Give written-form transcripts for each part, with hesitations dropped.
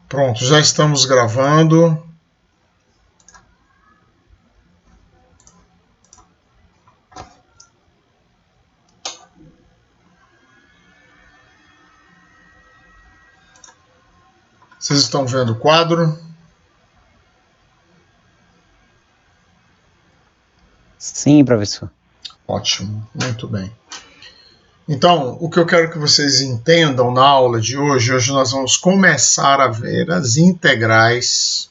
Pronto, já estamos gravando. Vocês estão vendo o quadro? Sim, professor. Ótimo, muito bem. Então, o que eu quero que vocês entendam na aula de hoje, nós vamos começar a ver as integrais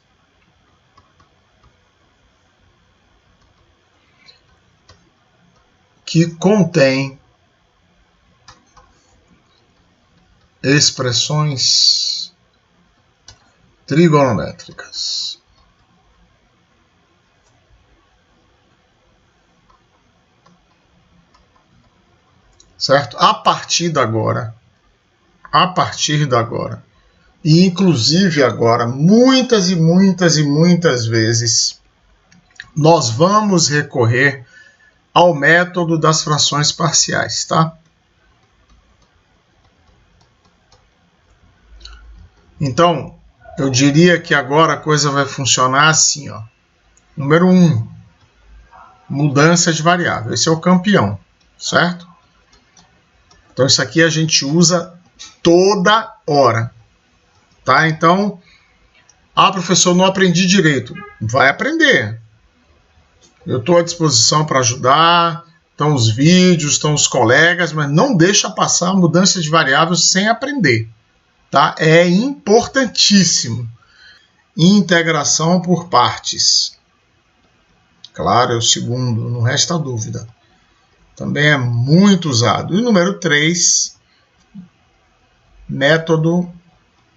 que contêm expressões trigonométricas. Certo? A partir de agora, e inclusive agora, muitas vezes, nós vamos recorrer ao método das frações parciais, tá? Então, eu diria que agora a coisa vai funcionar assim, ó. Número 1, mudança de variável. Esse é o campeão, certo? Então, isso aqui a gente usa toda hora, tá? Então, professor, não aprendi direito. Vai aprender. Eu estou à disposição para ajudar, estão os vídeos, estão os colegas, mas não deixa passar a mudança de variável sem aprender, tá? É importantíssimo. Integração por partes. Claro, é o segundo, não resta dúvida. Também é muito usado. E o número 3, método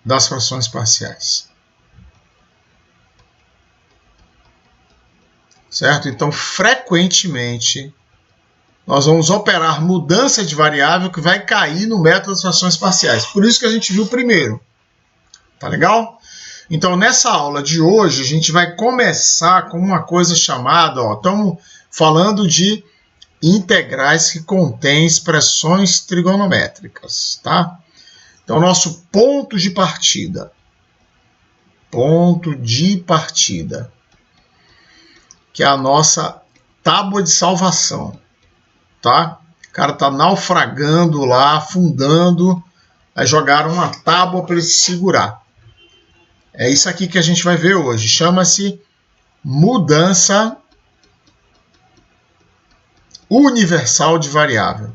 das frações parciais. Certo? Então, frequentemente, nós vamos operar mudança de variável que vai cair no método das frações parciais. Por isso que a gente viu primeiro. Tá legal? Então, nessa aula de hoje, a gente vai começar com uma coisa chamada, estamos falando de integrais que contêm expressões trigonométricas, tá? Então, nosso ponto de partida, que é a nossa tábua de salvação, tá? O cara tá naufragando lá, afundando, aí jogaram uma tábua para ele se segurar. É isso aqui que a gente vai ver hoje, chama-se mudança universal de variável.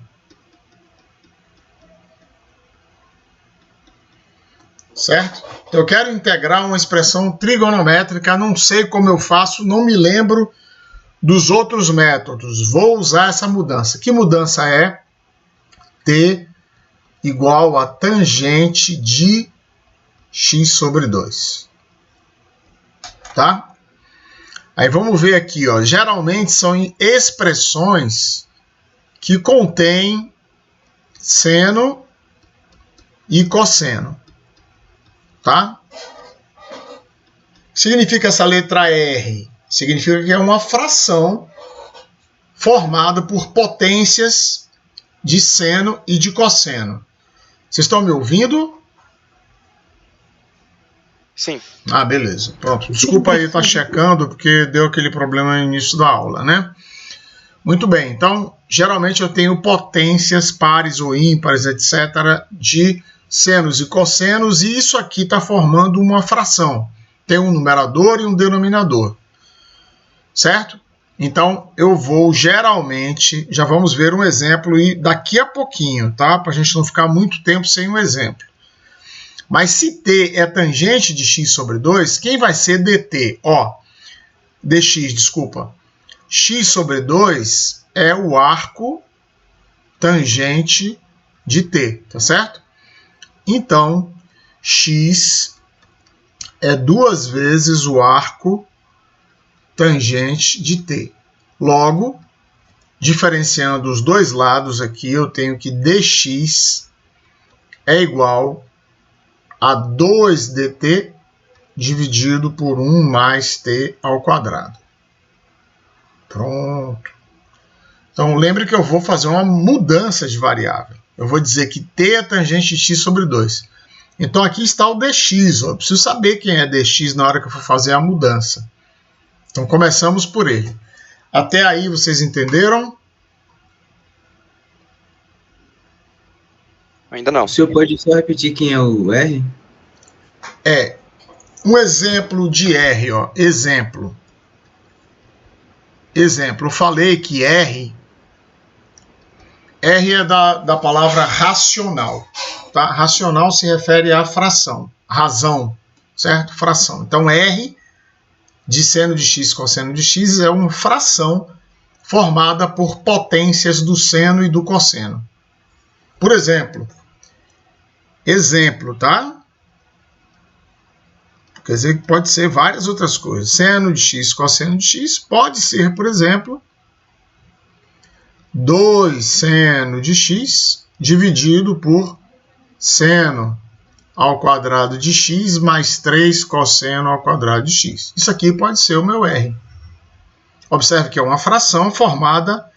Certo? Eu quero integrar uma expressão trigonométrica, não sei como eu faço, não me lembro dos outros métodos. Vou usar essa mudança. Que mudança é? T igual a tangente de x sobre 2. Tá? Aí vamos ver aqui, ó. Geralmente são expressões que contêm seno e cosseno. Tá? Significa essa letra R? Significa que é uma fração formada por potências de seno e de cosseno. Vocês estão me ouvindo? Sim. Beleza. Pronto. Desculpa aí estar checando, porque deu aquele problema no início da aula, né? Muito bem. Então, geralmente eu tenho potências pares ou ímpares, etc., de senos e cossenos, e isso aqui está formando uma fração. Tem um numerador e um denominador. Certo? Então, eu vou geralmente, já vamos ver um exemplo e daqui a pouquinho, tá? Para a gente não ficar muito tempo sem um exemplo. Mas se t é tangente de x sobre 2, quem vai ser dt? Dx, desculpa. X sobre 2 é o arco tangente de t, tá certo? Então, x é 2 vezes o arco tangente de t. Logo, diferenciando os dois lados aqui, eu tenho que dx é igual a 2dt dividido por 1 mais t ao quadrado. Pronto. Então, lembre que eu vou fazer uma mudança de variável. Eu vou dizer que t é tangente de x sobre 2. Então aqui está o dx. Eu preciso saber quem é dx na hora que eu for fazer a mudança. Então começamos por ele. Até aí vocês entenderam? Ainda não. O senhor pode só repetir quem é o R? É um exemplo de R, ó. Exemplo. Eu falei que R é da palavra racional. Tá? Racional se refere à fração, razão, certo? Fração. Então R de seno de x cosseno de x é uma fração formada por potências do seno e do cosseno. Por exemplo, tá? Quer dizer que pode ser várias outras coisas. Seno de x, cosseno de x, pode ser, por exemplo, 2 seno de x dividido por seno ao quadrado de x mais 3 cosseno ao quadrado de x. Isso aqui pode ser o meu R. Observe que é uma fração formada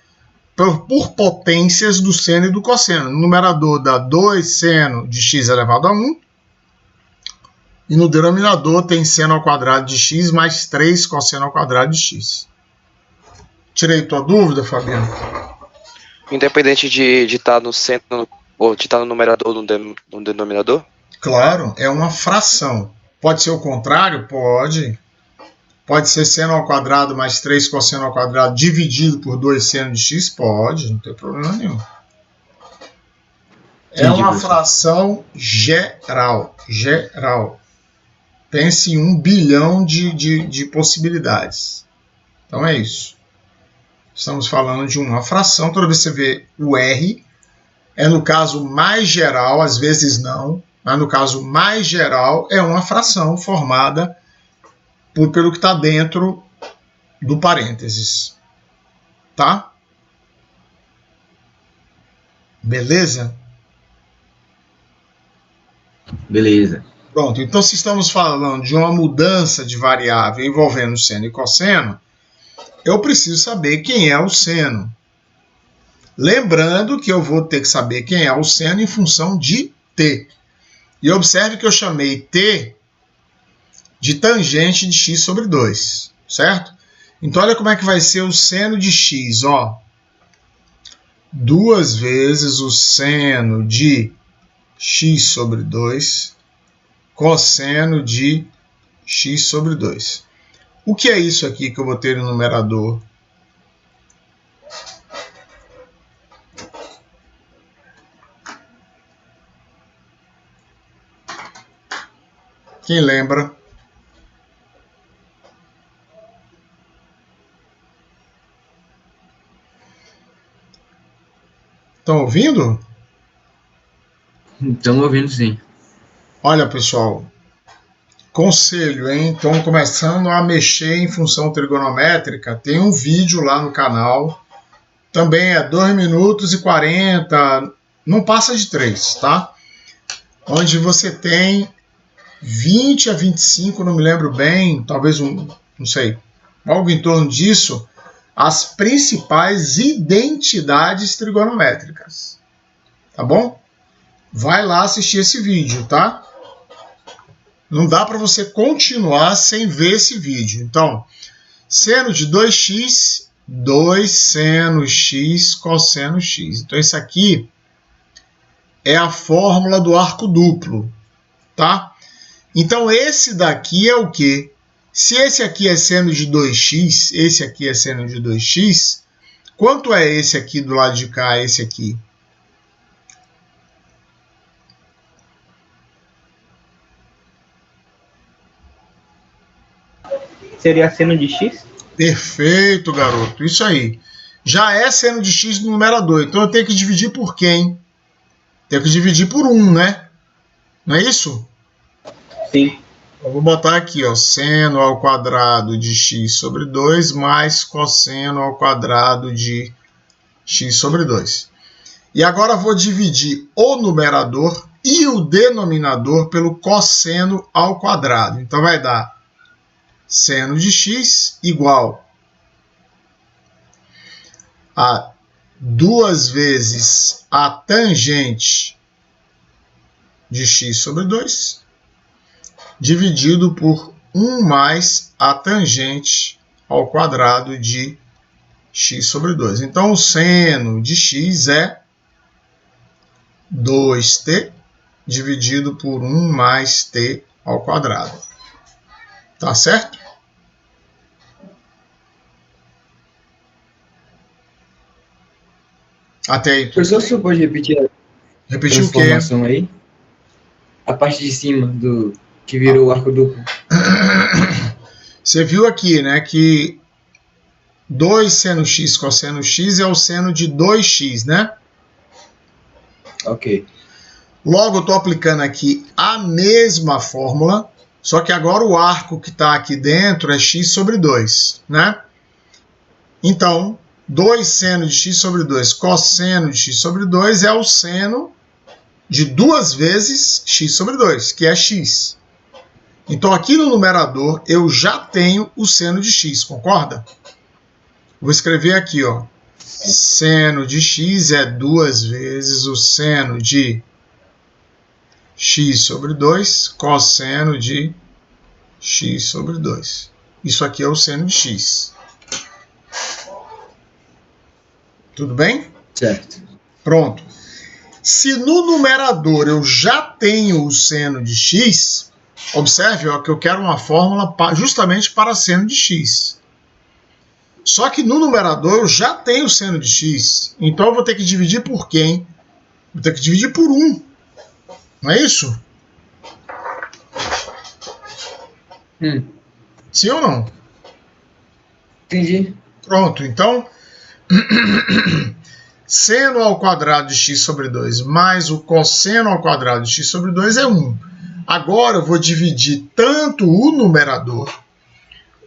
por potências do seno e do cosseno. No numerador dá 2 seno de x elevado a 1. E no denominador tem seno ao quadrado de x mais 3 cosseno ao quadrado de x. Tirei tua dúvida, Fabiano? Independente de estar no seno ou de estar no numerador ou no denominador? Claro, é uma fração. Pode ser o contrário? Pode. Pode ser seno ao quadrado mais 3 cosseno ao quadrado dividido por 2 seno de x? Pode, não tem problema nenhum. É uma fração geral. Pense em 1 bilhão de possibilidades. Então é isso. Estamos falando de uma fração. Toda vez que você vê o R, é no caso mais geral, às vezes não, mas no caso mais geral é uma fração formada pelo que está dentro do parênteses. Tá? Beleza? Beleza. Pronto, então se estamos falando de uma mudança de variável envolvendo seno e cosseno, eu preciso saber quem é o seno. Lembrando que eu vou ter que saber quem é o seno em função de t. E observe que eu chamei t de tangente de x sobre 2, certo? Então olha como é que vai ser o seno de x, ó. 2 vezes o seno de x sobre 2 cosseno de x sobre 2. O que é isso aqui que eu vou ter no numerador? Quem lembra? Estão ouvindo? Estamos ouvindo, sim. Olha, pessoal, conselho, hein? Estão começando a mexer em função trigonométrica. Tem um vídeo lá no canal. Também é 2 minutos e 40, não passa de 3, tá? Onde você tem 20 a 25, não me lembro bem, talvez não sei, algo em torno disso, as principais identidades trigonométricas. Tá bom? Vai lá assistir esse vídeo, tá? Não dá para você continuar sem ver esse vídeo. Então, seno de 2x, 2 seno x cosseno x. Então, isso aqui é a fórmula do arco duplo, tá? Então, esse daqui é o quê? Se esse aqui é seno de 2x, esse aqui é seno de 2x, quanto é esse aqui do lado de cá, esse aqui? Seria seno de x? Perfeito, garoto. Isso aí. Já é seno de x no numerador. Então eu tenho que dividir por quem? Tenho que dividir por 1, né? Não é isso? Sim. Eu vou botar aqui, ó, seno ao quadrado de x sobre 2 mais cosseno ao quadrado de x sobre 2. E agora vou dividir o numerador e o denominador pelo cosseno ao quadrado. Então vai dar seno de x igual a 2 vezes a tangente de x sobre 2 dividido por 1 mais a tangente ao quadrado de x sobre 2. Então, o seno de x é 2t dividido por 1 mais t ao quadrado. Tá certo? Até aí. Professor, você pode repetir a Repetir o quê? transformação aí? A parte de cima do que virou o arco duplo. Você viu aqui, né, que 2 seno x cosseno x é o seno de 2x, né? Ok. Logo, eu estou aplicando aqui a mesma fórmula, só que agora o arco que está aqui dentro é x sobre 2, né? Então, 2 seno de x sobre 2 cosseno de x sobre 2 é o seno de 2 vezes x sobre 2, que é x. Então, aqui no numerador, eu já tenho o seno de x, concorda? Vou escrever aqui, ó. Seno de x é 2 vezes o seno de x sobre 2, cosseno de x sobre 2. Isso aqui é o seno de x. Tudo bem? Certo. Pronto. Se no numerador eu já tenho o seno de x, observe ó, que eu quero uma fórmula justamente para seno de x. Só que no numerador eu já tenho o seno de x. Então eu vou ter que dividir por quem? Vou ter que dividir por 1. Não é isso? Sim ou não? Entendi. Pronto, então seno ao quadrado de x sobre 2 mais o cosseno ao quadrado de x sobre 2 é 1. Agora eu vou dividir tanto o numerador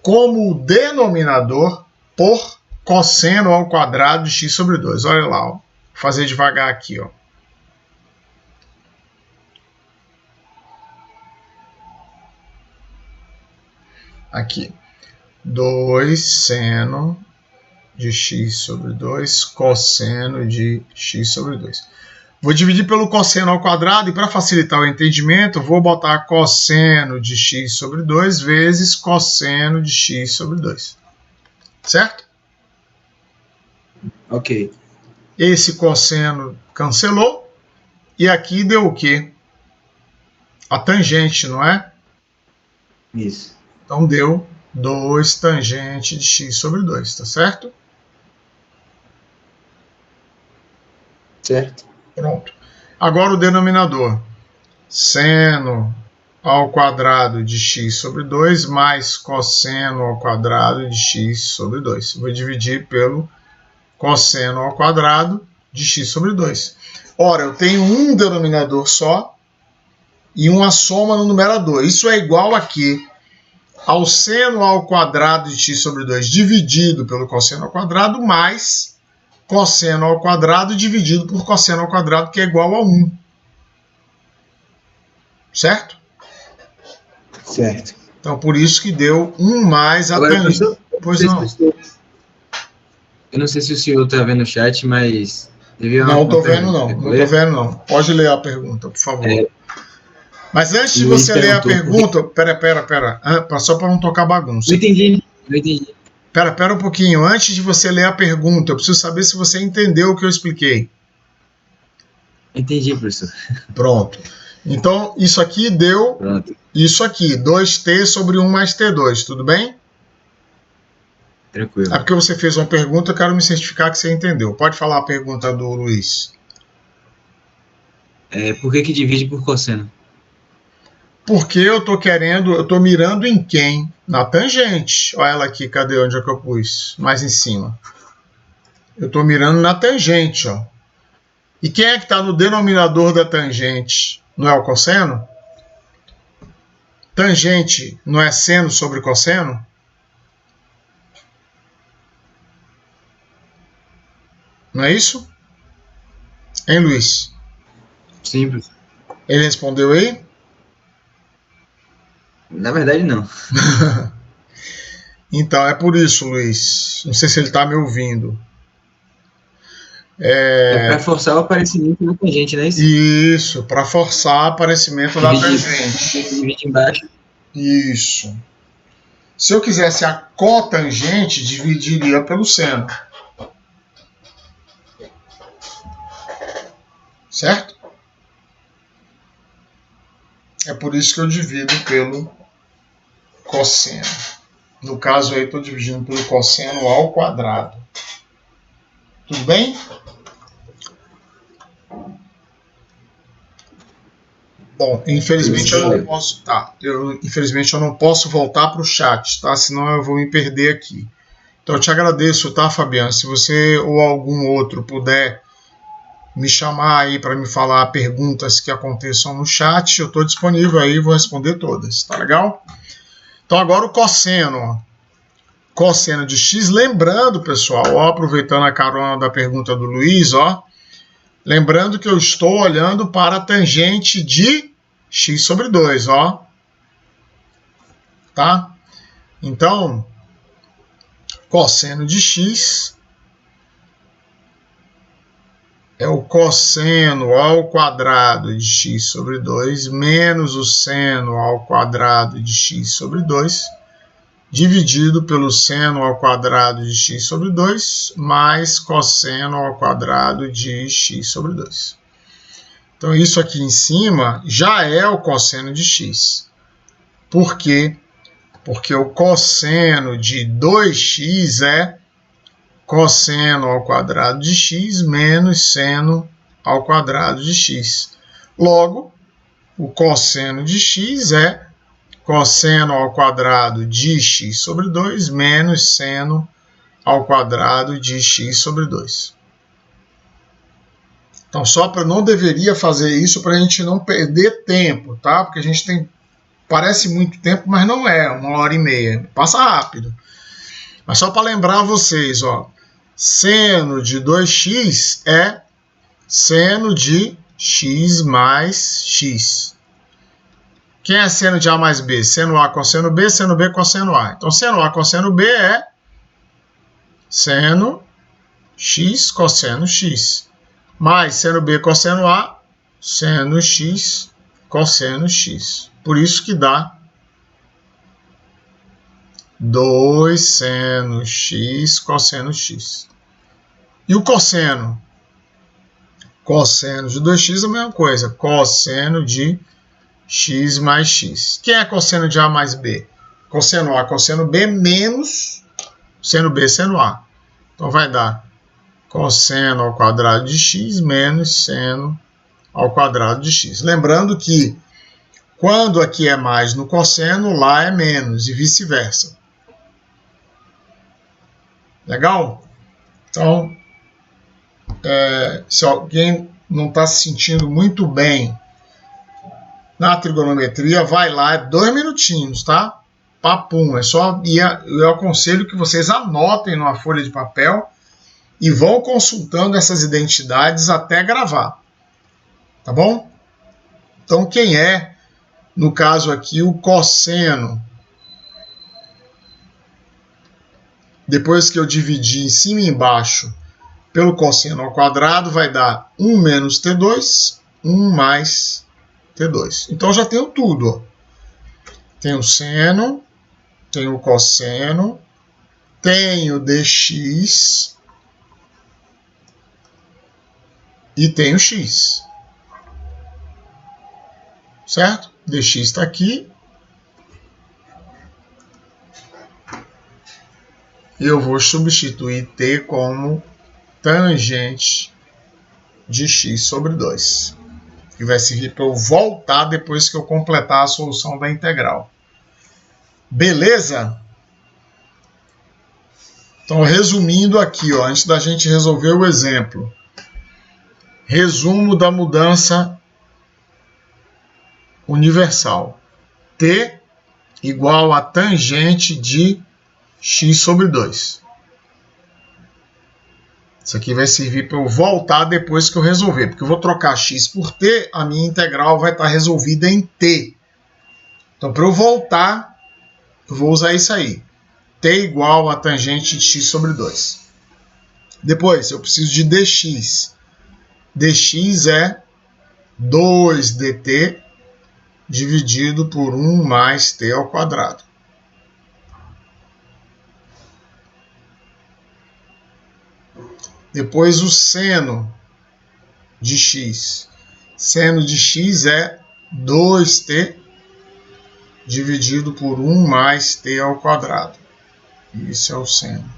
como o denominador por cosseno ao quadrado de x sobre 2. Olha lá, ó. Vou fazer devagar aqui, ó. Aqui. 2 seno de x sobre 2 cosseno de x sobre 2. Vou dividir pelo cosseno ao quadrado e para facilitar o entendimento, vou botar cosseno de x sobre 2 vezes cosseno de x sobre 2. Certo? Ok. Esse cosseno cancelou e aqui deu o quê? A tangente, não é? Isso. Então deu 2 tangente de x sobre 2, tá certo? Certo. Pronto. Agora o denominador. Seno ao quadrado de x sobre 2 mais cosseno ao quadrado de x sobre 2. Vou dividir pelo cosseno ao quadrado de x sobre 2. Ora, eu tenho um denominador só e uma soma no numerador. Isso é igual aqui ao seno ao quadrado de x sobre 2 dividido pelo cosseno ao quadrado mais cosseno ao quadrado dividido por cosseno ao quadrado, que é igual a 1. Certo? Certo. Então, por isso que deu 1 mais a tangente. Pois não. Eu não sei se o senhor está vendo o chat, mas... Não estou vendo não. Não estou vendo não. Pode ler a pergunta, por favor. Mas antes de você ler a pergunta... Pera. Só para não tocar bagunça. Eu entendi. Pera um pouquinho. Antes de você ler a pergunta, eu preciso saber se você entendeu o que eu expliquei. Entendi, professor. Pronto. Então, isso aqui deu... Pronto. Isso aqui, 2t sobre 1 mais t2, tudo bem? Tranquilo. É porque você fez uma pergunta, eu quero me certificar que você entendeu. Pode falar a pergunta do Luiz. Por que divide por cosseno? Porque eu tô mirando em quem? Na tangente. Olha ela aqui, cadê onde é que eu pus? Mais em cima. Eu tô mirando na tangente, ó. E quem é que está no denominador da tangente? Não é o cosseno? Tangente não é seno sobre cosseno? Não é isso? Hein, Luiz? Sim, professor. Ele respondeu aí? Na verdade, não. Então, é por isso, Luiz. Não sei se ele está me ouvindo. É para forçar o aparecimento da tangente, não é isso? Isso, para forçar o aparecimento da tangente. Divide embaixo. Isso. Se eu quisesse a cotangente, dividiria pelo seno. Certo? É por isso que eu divido pelo cosseno. No caso aí, estou dividindo pelo cosseno ao quadrado. Tudo bem? Bom, infelizmente eu não posso. Tá, infelizmente eu não posso voltar para o chat, tá? Senão eu vou me perder aqui. Então eu te agradeço, tá, Fabiano? Se você ou algum outro puder me chamar aí para me falar perguntas que aconteçam no chat, eu estou disponível aí, vou responder todas, tá legal? Então agora o cosseno, ó. Cosseno de x, lembrando, pessoal, ó, aproveitando a carona da pergunta do Luiz, ó, lembrando que eu estou olhando para a tangente de x sobre 2, ó. Tá? Então, cosseno de x é o cosseno ao quadrado de x sobre 2 menos o seno ao quadrado de x sobre 2 dividido pelo seno ao quadrado de x sobre 2 mais cosseno ao quadrado de x sobre 2. Então, isso aqui em cima já é o cosseno de x. Por quê? Porque o cosseno de 2x é cosseno ao quadrado de x menos seno ao quadrado de x. Logo, o cosseno de x é cosseno ao quadrado de x sobre 2 menos seno ao quadrado de x sobre 2. Então, só para não deveria fazer isso para a gente não perder tempo, tá? Porque a gente tem, parece muito tempo, mas não é, 1h30, passa rápido. Mas só para lembrar vocês, ó, seno de 2x é seno de x mais x. Quem é seno de A mais B? Seno A cosseno B, seno B cosseno A. Então, seno A cosseno B é seno x cosseno x. Mais seno B cosseno A, seno x cosseno x. Por isso que dá 2 seno x cosseno x. E o cosseno? Cosseno de 2x é a mesma coisa. Cosseno de x mais x. Quem é cosseno de A mais B? Cosseno A, cosseno B, menos seno B, seno A. Então vai dar cosseno ao quadrado de x menos seno ao quadrado de x. Lembrando que quando aqui é mais no cosseno, lá é menos e vice-versa. Legal? Então, se alguém não está se sentindo muito bem na trigonometria, vai lá, é 2 minutinhos, tá? Papum, é só, eu aconselho que vocês anotem numa folha de papel e vão consultando essas identidades até gravar, tá bom? Então, quem é, no caso aqui, o cosseno? Depois que eu dividir em cima e embaixo pelo cosseno ao quadrado, vai dar 1 menos T2, 1 mais T2. Então, já tenho tudo. Ó. Tenho seno, tenho cosseno, tenho dx e tenho x. Certo? Dx está aqui. Eu vou substituir t como tangente de x sobre 2. Que vai servir para eu voltar depois que eu completar a solução da integral. Beleza? Então, resumindo aqui, ó, antes da gente resolver o exemplo. Resumo da mudança universal. T igual a tangente de x sobre 2. Isso aqui vai servir para eu voltar depois que eu resolver. Porque eu vou trocar x por t, a minha integral vai estar resolvida em t. Então, para eu voltar, eu vou usar isso aí. T igual a tangente de x sobre 2. Depois, eu preciso de dx. dx é 2dt dividido por 1 mais t ao quadrado. Depois, o seno de x. Seno de x é 2t dividido por 1 mais t ao quadrado. Isso é o seno.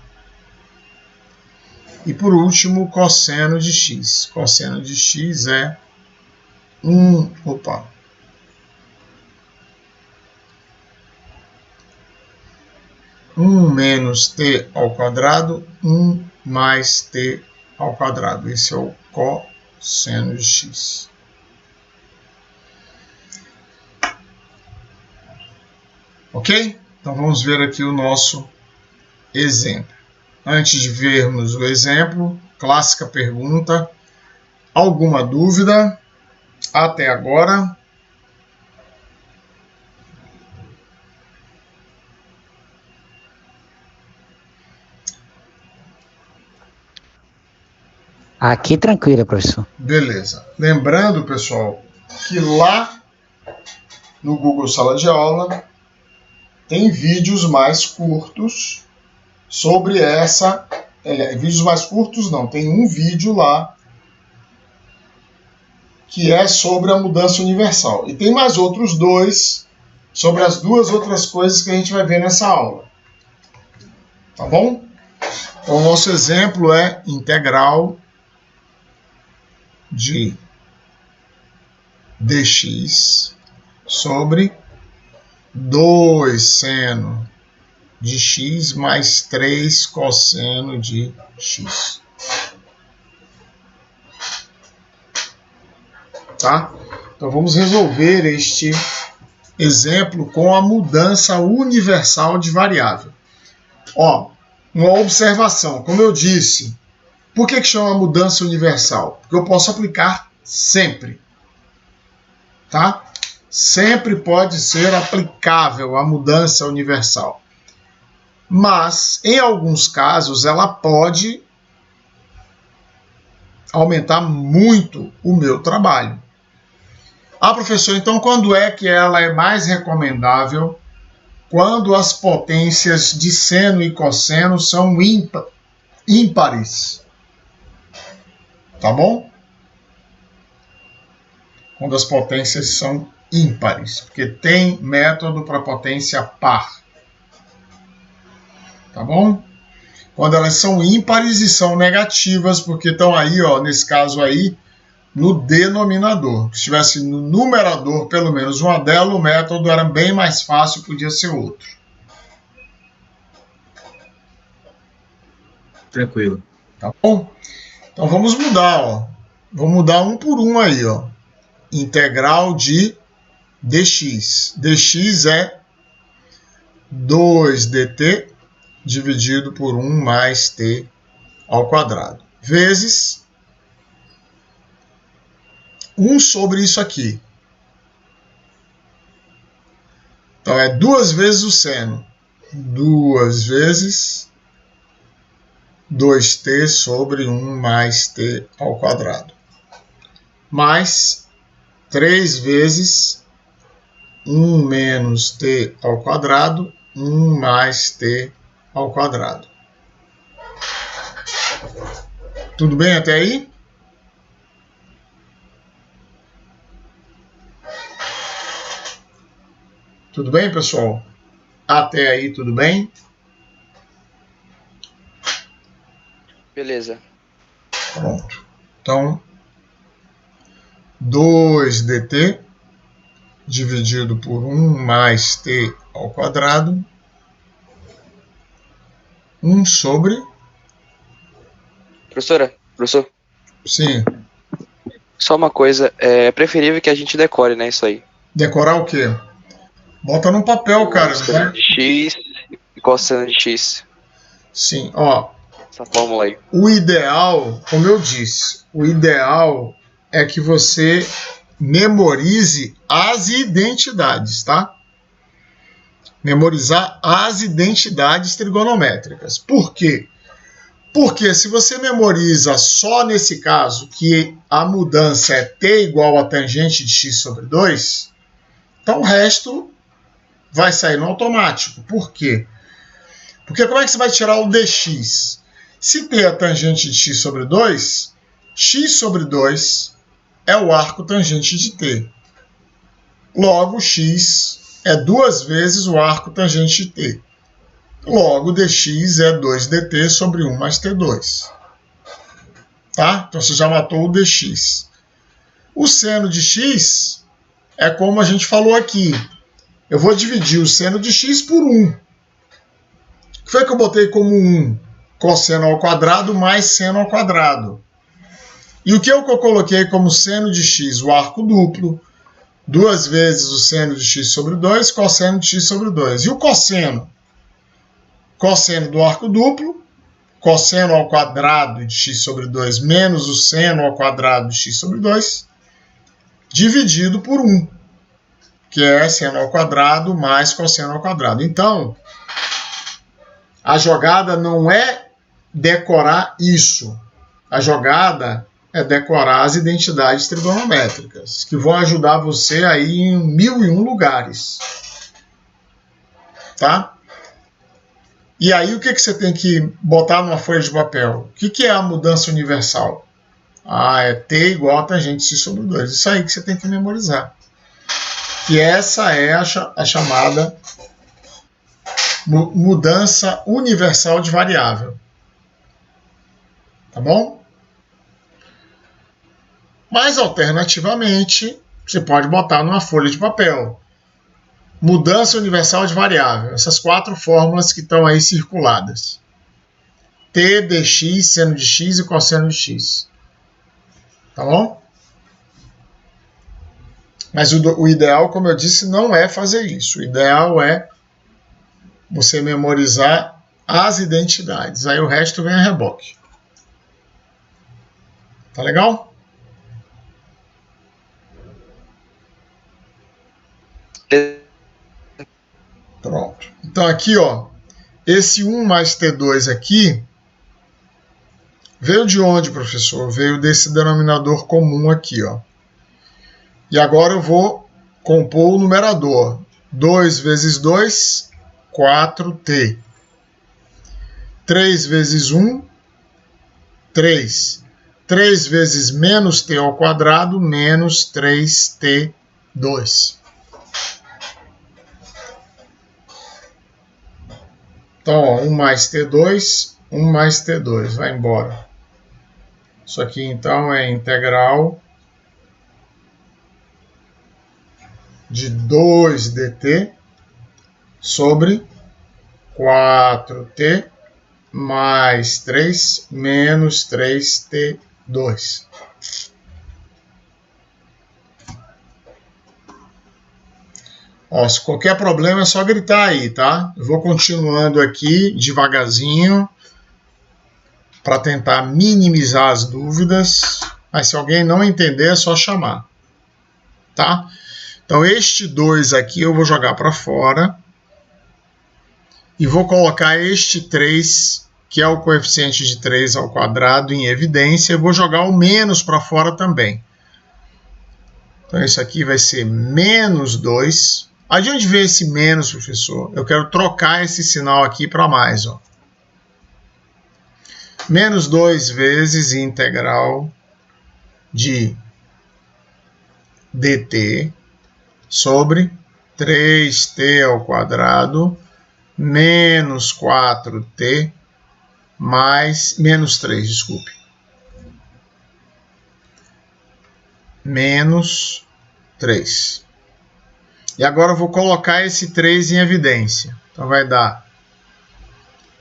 E por último, o cosseno de x. Cosseno de x é 1 menos t ao quadrado, 1 mais t ao quadrado. Esse é o cosseno de x. Ok? Então vamos ver aqui o nosso exemplo. Antes de vermos o exemplo, clássica pergunta: alguma dúvida até agora? Aqui tranquilo, professor. Beleza. Lembrando, pessoal, que lá no Google Sala de Aula tem vídeos mais curtos sobre essa... vídeos mais curtos não, tem um vídeo lá que é sobre a mudança universal. E tem mais outros dois sobre as duas outras coisas que a gente vai ver nessa aula. Tá bom? Então, o nosso exemplo é integral de dx sobre 2 seno de x mais 3 cosseno de x. Tá? Então vamos resolver este exemplo com a mudança universal de variável. Ó, uma observação, como eu disse, por que chama mudança universal? Porque eu posso aplicar sempre. Tá? Sempre pode ser aplicável a mudança universal. Mas, em alguns casos, ela pode aumentar muito o meu trabalho. Ah, professor, então quando é que ela é mais recomendável? Quando as potências de seno e cosseno são ímpares. Tá bom? Quando as potências são ímpares, porque tem método para potência par. Tá bom? Quando elas são ímpares e são negativas, porque estão aí, ó, nesse caso aí, no denominador. Se tivesse no numerador pelo menos uma dela, o método era bem mais fácil, podia ser outro. Tranquilo. Tá bom? Então vamos mudar, ó. Vou mudar um por um aí, ó. Integral de dx. dx é 2dt dividido por 1 mais t ao quadrado. Vezes 1 sobre isso aqui. Então é 2 vezes o seno. 2 vezes 2t sobre 1 mais t ao quadrado. Mais 3 vezes 1 menos t ao quadrado, 1 mais t ao quadrado. Tudo bem até aí? Tudo bem, pessoal? Até aí, tudo bem? Beleza. Pronto. Então, 2dt dividido por 1 mais t ao quadrado, 1 sobre... Professor, Sim. só uma coisa, é preferível que a gente decore, né, isso aí. Decorar o quê? Bota no papel, cara. Seno de x e cosseno de x. Sim, ó. Essa fórmula aí. O ideal, como eu disse, o ideal é que você memorize as identidades, tá? Memorizar as identidades trigonométricas. Por quê? Porque se você memoriza só nesse caso que a mudança é t igual a tangente de x sobre 2, então o resto vai sair no automático. Por quê? Porque como é que você vai tirar o dx? Se t é tangente de x sobre 2, x sobre 2 é o arco tangente de t. Logo, x é 2 vezes o arco tangente de t. Logo, dx é 2dt sobre 1 mais t2. Tá? Então, você já matou o dx. O seno de x é como a gente falou aqui. Eu vou dividir o seno de x por 1. O que foi que eu botei como 1? Cosseno ao quadrado mais seno ao quadrado. E o que eu coloquei como seno de x? O arco duplo. 2 vezes o seno de x sobre 2, cosseno de x sobre 2. E o cosseno? Cosseno do arco duplo, cosseno ao quadrado de x sobre 2 menos o seno ao quadrado de x sobre 2, dividido por 1, que é seno ao quadrado mais cosseno ao quadrado. Então, a jogada não é decorar isso. A jogada é decorar as identidades trigonométricas, que vão ajudar você aí em 1001 lugares. Tá? E aí o que você tem que botar numa folha de papel? O que é a mudança universal? É t igual a tangente de x sobre 2. Isso aí que você tem que memorizar. E essa é a chamada mudança universal de variável. Tá bom? Mas, alternativamente, você pode botar numa folha de papel. Mudança universal de variável. Essas 4 fórmulas que estão aí circuladas. T, dx, seno de x e cosseno de x. Tá bom? Mas o ideal, como eu disse, não é fazer isso. O ideal é você memorizar as identidades. Aí o resto vem a reboque. Tá legal? Pronto. Então aqui, ó, esse 1 mais T2 aqui veio de onde, professor? Veio desse denominador comum aqui, ó. E agora eu vou compor o numerador. 2 vezes 2, 4T. 3 vezes 1, 3. 3 vezes menos T ao quadrado, menos 3T2. Então, ó, 1 mais T2, 1 mais T2, vai embora. Isso aqui, então, é integral de 2dt sobre 4t mais 3 menos 3t2. Ó, se qualquer problema é só gritar aí, tá? Eu vou continuando aqui devagarzinho para tentar minimizar as dúvidas, mas se alguém não entender é só chamar, tá? Então este 2 aqui eu vou jogar para fora e vou colocar este 3, que é o coeficiente de 3 ao quadrado, em evidência. Eu vou jogar o menos para fora também. Então isso aqui vai ser menos 2. De onde veio esse menos, professor? Eu quero trocar esse sinal aqui para mais. Ó. Menos 2 vezes integral de dt sobre 3t ao quadrado menos 4t mais menos 3, desculpe. Menos 3. E agora eu vou colocar esse 3 em evidência. Então vai dar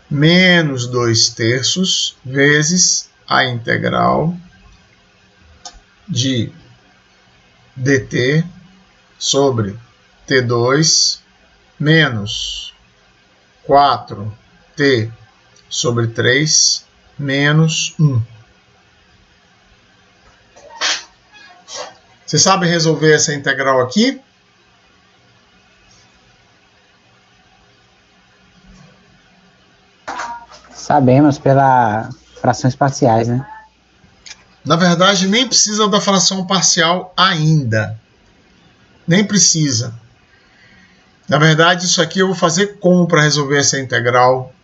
menos 2 terços vezes a integral de dt sobre t2 menos 4t sobre 3 menos 1. Você sabe resolver essa integral aqui? Sabemos pela Frações parciais, né? Na verdade, nem precisa da fração parcial ainda. Nem precisa. Na verdade, isso aqui eu vou fazer como para resolver essa integral?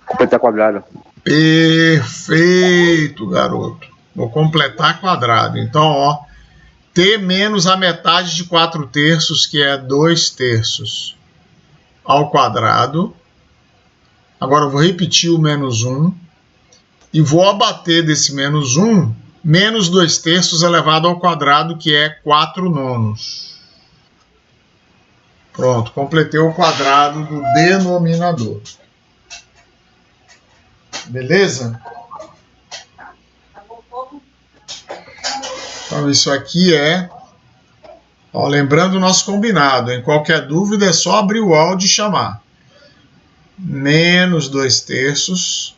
Completar quadrado. Perfeito, garoto. Vou completar quadrado. Então, ó, t menos a metade de 4/3, que é 2/3, ao quadrado. Agora eu vou repetir o menos 1 e vou abater desse menos 1, menos 2/3 elevado ao quadrado, que é 4/9. Pronto, completei o quadrado do denominador. Beleza? Então isso aqui é... Ó, lembrando o nosso combinado, em qualquer dúvida é só abrir o áudio e chamar. Menos 2/3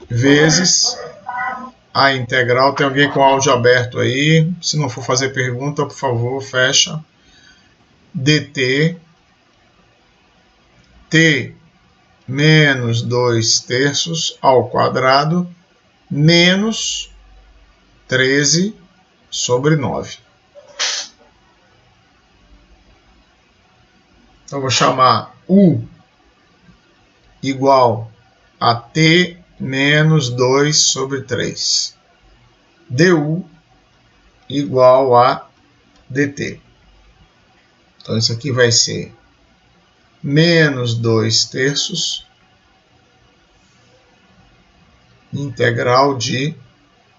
vezes a integral. Tem alguém com o áudio aberto aí? Se não for fazer pergunta, por favor, fecha. dt t menos 2/3 ao quadrado menos 13/9. Então, vou chamar u igual a t menos 2/3. du igual a dt. Então, isso aqui vai ser menos 2/3 integral de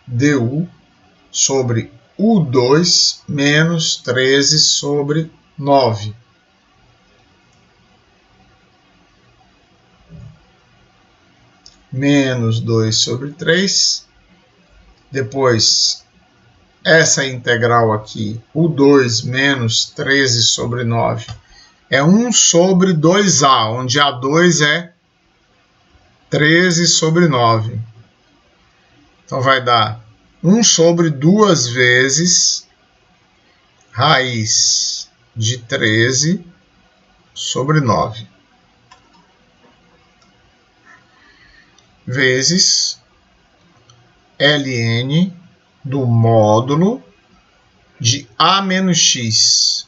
du sobre u2 menos 13/9. Menos 2/3. Depois, essa integral aqui, u2 menos 13/9, é 1 sobre 2a, onde a2 é 13/9. Então, vai dar 1 sobre 2 vezes raiz de 13/9. Vezes ln do módulo de a menos x.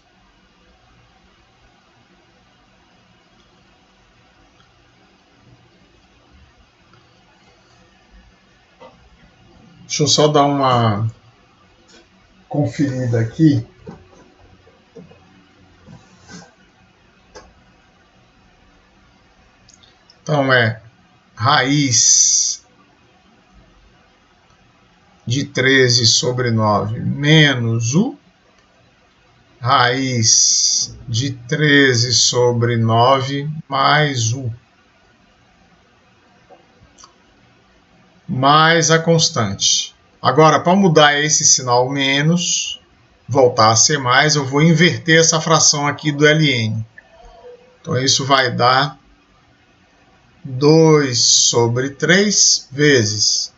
Deixa eu só dar uma conferida aqui. Então, é raiz de 13/9 menos u, raiz de 13/9 mais u, mais a constante. Agora, para mudar esse sinal menos, voltar a ser mais, eu vou inverter essa fração aqui do ln. Então, isso vai dar 2/3 vezes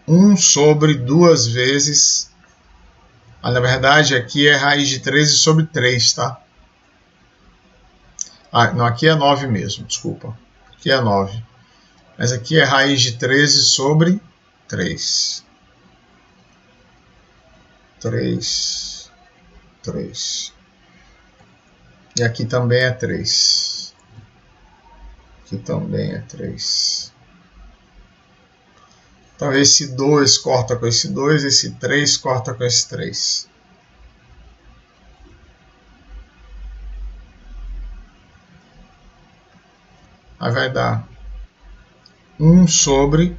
1 sobre 2 vezes... na verdade, aqui é raiz de 13/3, tá? Não, aqui é 9 mesmo, desculpa. Aqui é 9. Mas aqui é raiz de 13/3. 3. E aqui também é 3. Aqui também é 3. Então, esse 2 corta com esse 2, esse 3 corta com esse 3. Aí vai dar 1 sobre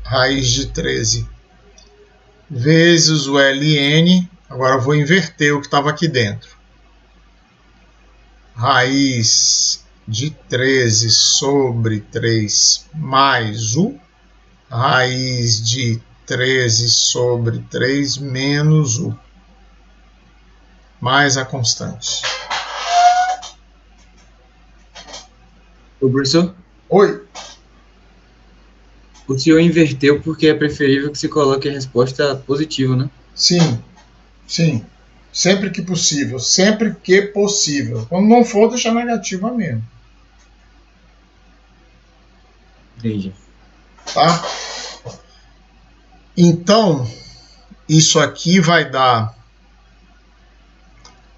raiz de 13 vezes o ln. Agora eu vou inverter o que estava aqui dentro. Raiz de 13/3 mais u, raiz de 13/3 menos u, mais a constante. Ô, professor, Oi. o senhor inverteu porque é preferível que se coloque a resposta positiva, né? Sim, sim. Sempre que possível. Sempre que possível. Quando não for, deixa negativa mesmo. Entendi. Tá? Então, isso aqui vai dar...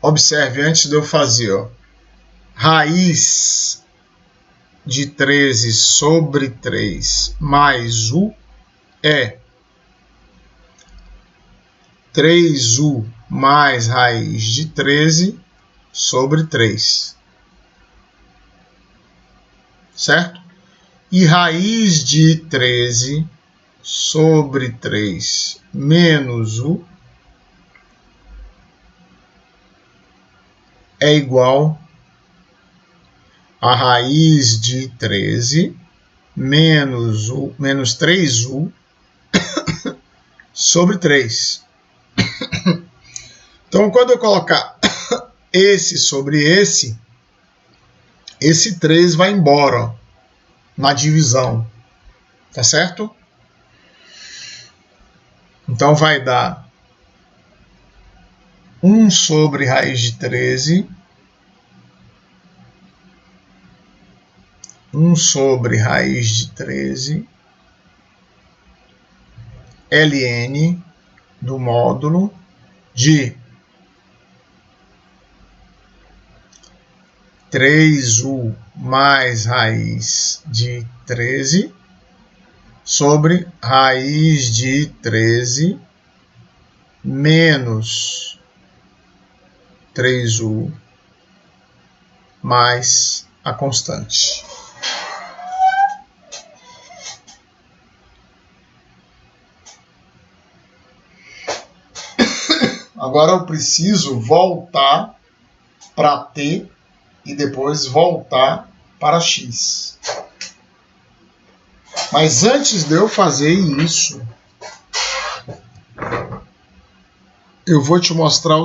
Observe, antes de eu fazer, ó, raiz de 13 sobre 3 mais U é 3U mais raiz de 13 sobre 3. Certo? E raiz de 13 sobre 3 menos U é igual a raiz de 13 menos 3U sobre 3. Então, quando eu colocar esse sobre esse 3 vai embora, ó, na divisão. Tá certo? Então, vai dar 1 sobre raiz de 13, 1 sobre raiz de 13, ln do módulo de 3U mais raiz de 13 sobre raiz de 13 menos 3U mais a constante. Agora eu preciso voltar para T e depois voltar para X. Mas antes de eu fazer isso, eu vou mostrar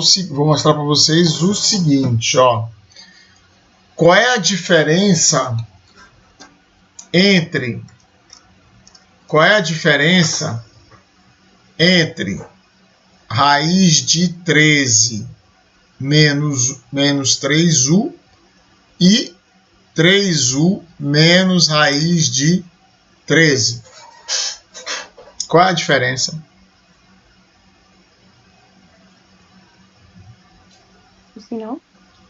para vocês o seguinte, ó. Qual é a diferença entre raiz de 13 menos 3U e 3U menos raiz de 13? Qual é a diferença? O sinal?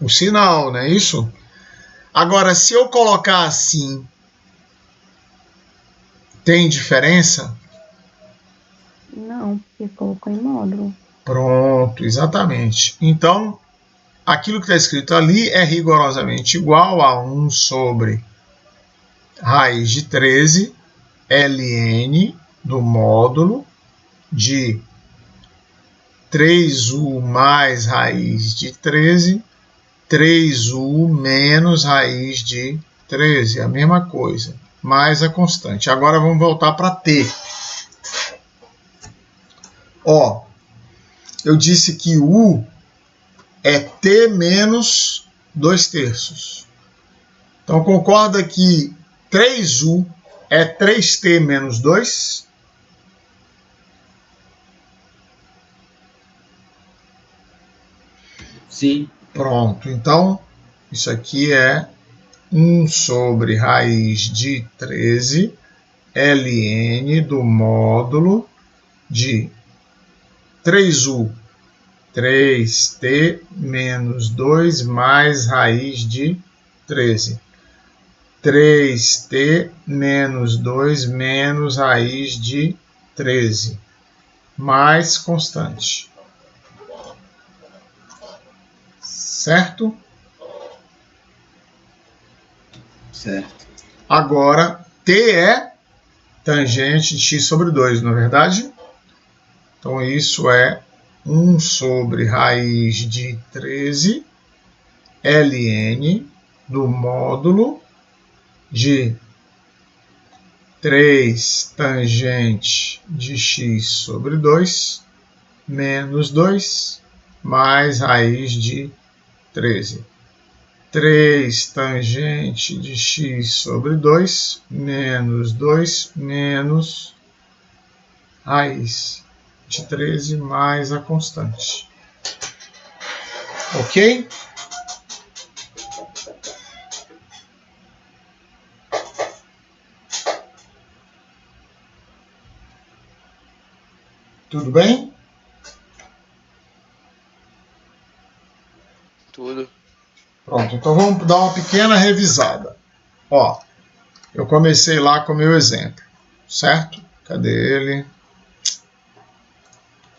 O sinal, não é isso? Agora, se eu colocar assim, tem diferença? Não, porque colocou em módulo. Pronto, exatamente. Então, aquilo que está escrito ali é rigorosamente igual a 1 sobre raiz de 13 ln do módulo de 3U mais raiz de 13, 3U menos raiz de 13. A mesma coisa, mais a constante. Agora vamos voltar para T. Ó, eu disse que U é T menos 2/3. Então concorda que 3U é 3T menos 2? Sim. Pronto, então isso aqui é 1 sobre raiz de 13 ln do módulo de 3U, 3T menos 2 mais raiz de 13. 3T menos 2 menos raiz de 13, mais constante. Certo? Certo. Agora, T é tangente de x sobre 2, não é verdade? Então, isso é 1 sobre raiz de 13 ln do módulo de 3 tangente de x sobre 2 menos 2 mais raiz de 13. 3 tangente de x sobre 2 menos 2 menos raiz de 13 mais a constante. Ok? Tudo bem? Tudo. Pronto, então vamos dar uma pequena revisada. Ó, eu comecei lá com o meu exemplo, certo? Cadê ele?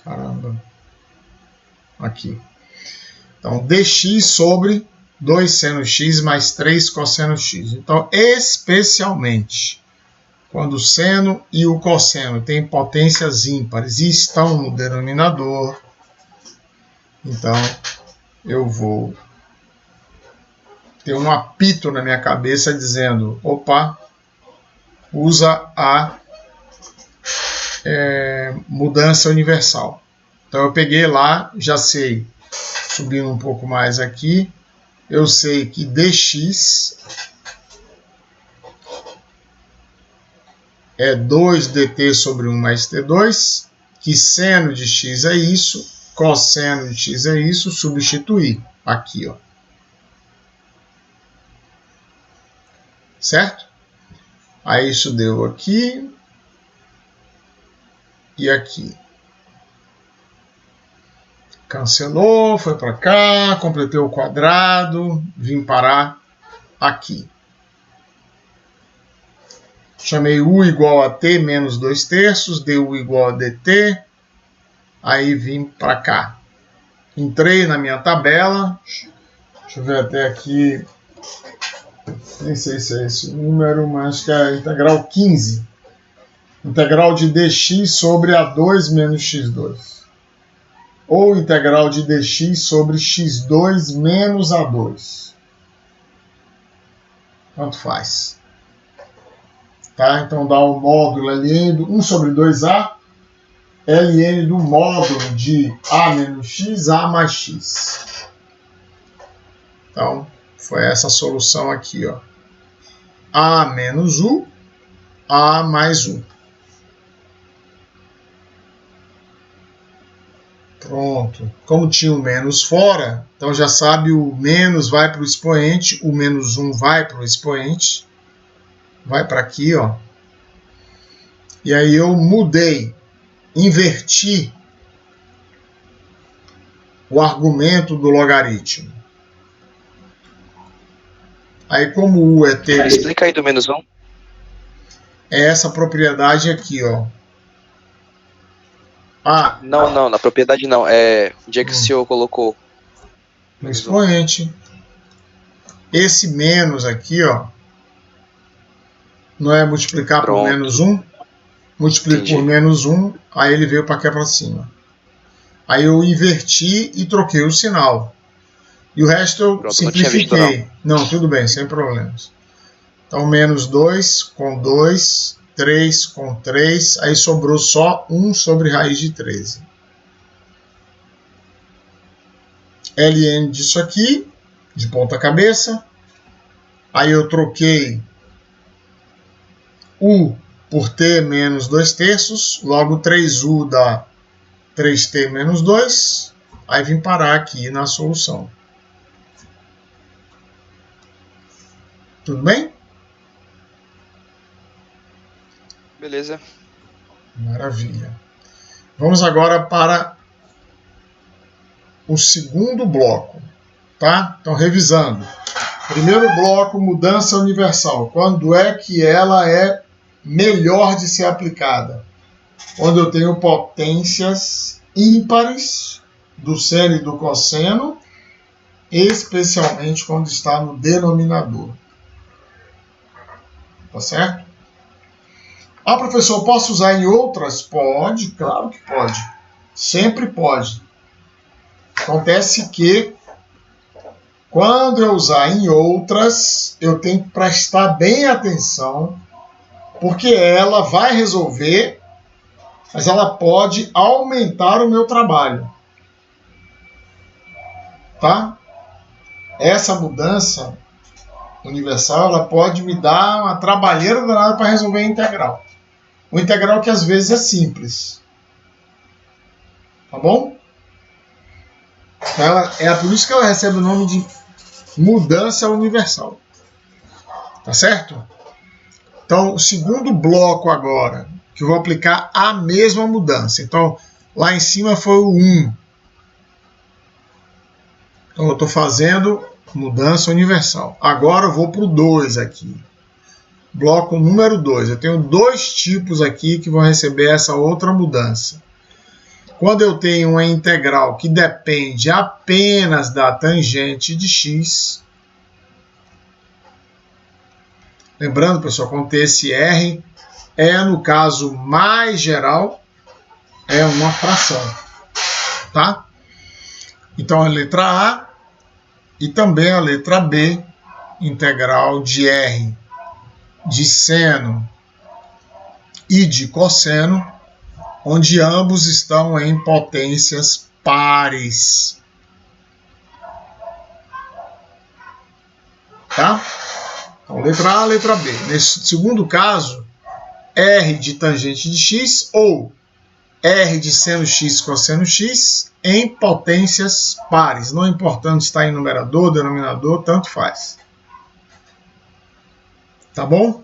Caramba. Aqui. Então, dx sobre 2 seno x mais 3 cosseno x. Então, especialmente, quando o seno e o cosseno têm potências ímpares e estão no denominador, então eu vou ter um apito na minha cabeça dizendo, opa, usa a mudança universal. Então eu peguei lá, já sei, subindo um pouco mais aqui, eu sei que dx é 2dt sobre 1 mais t2, que seno de x é isso, cosseno de x é isso, substituir aqui, ó. Certo? Aí isso deu aqui e aqui. Cancelou, foi para cá, completei o quadrado, vim parar aqui. Chamei u igual a t menos 2/3, du igual a dt, aí vim para cá. Entrei na minha tabela, deixa eu ver até aqui, nem sei se é esse número, mas que é a integral 15. Integral de dx sobre a2 menos x2. Ou integral de dx sobre x2 menos a2. Tanto faz. Tá? Então dá o módulo ln do 1 sobre 2a, ln do módulo de a menos x, a mais x. Então, foi essa solução aqui, ó. A menos u, a mais u. Pronto. Como tinha o menos fora, então já sabe, o menos vai para o expoente, o menos 1 vai para o expoente, vai para aqui, ó. E aí eu mudei, inverti o argumento do logaritmo. Aí como u é t... Explica aí do menos 1. É essa propriedade aqui, ó. Ah, Não, na propriedade não. É onde é que o senhor colocou? no expoente. Esse menos aqui, ó, não é multiplicar por menos 1? Multiplico por menos 1, aí ele veio para cá para cima. Aí eu inverti e troquei o sinal. E o resto eu Pronto, simplifiquei. Não, tudo bem, sem problemas. Então, menos 2 com 2, 3 com 3, aí sobrou só 1 sobre raiz de 13. Ln disso aqui, de ponta cabeça. Aí eu troquei u por t menos 2/3, logo 3u dá 3t menos 2. Aí vim parar aqui na solução. Tudo bem? Beleza. Maravilha. Vamos agora para o segundo bloco, tá? Então, revisando. Primeiro bloco, mudança universal. Quando é que ela é melhor de ser aplicada? Quando eu tenho potências ímpares do seno e do cosseno, especialmente quando está no denominador. Tá certo? Ah, professor, posso usar em outras? Pode, claro que pode. Sempre pode. Acontece que quando eu usar em outras, eu tenho que prestar bem atenção, porque ela vai resolver, mas ela pode aumentar o meu trabalho. Tá? Essa mudança universal, ela pode me dar uma trabalheira danada para resolver a integral. O integral que às vezes é simples. Tá bom? É por isso que ela recebe o nome de mudança universal. Tá certo? Então, o segundo bloco agora, que eu vou aplicar a mesma mudança. Então, lá em cima foi o 1. Então, eu estou fazendo mudança universal. Agora eu vou para o 2 aqui. Bloco número 2. Eu tenho dois tipos aqui que vão receber essa outra mudança. Quando eu tenho uma integral que depende apenas da tangente de x. Lembrando, pessoal, quando tem esse R, no caso mais geral, é uma fração. Tá? Então, a letra A e também a letra B, integral de R de seno e de cosseno, onde ambos estão em potências pares. Tá? Então, letra A, letra B. Nesse segundo caso, R de tangente de x ou R de seno x cosseno x em potências pares. Não importando se está em numerador, denominador, tanto faz. Tá bom?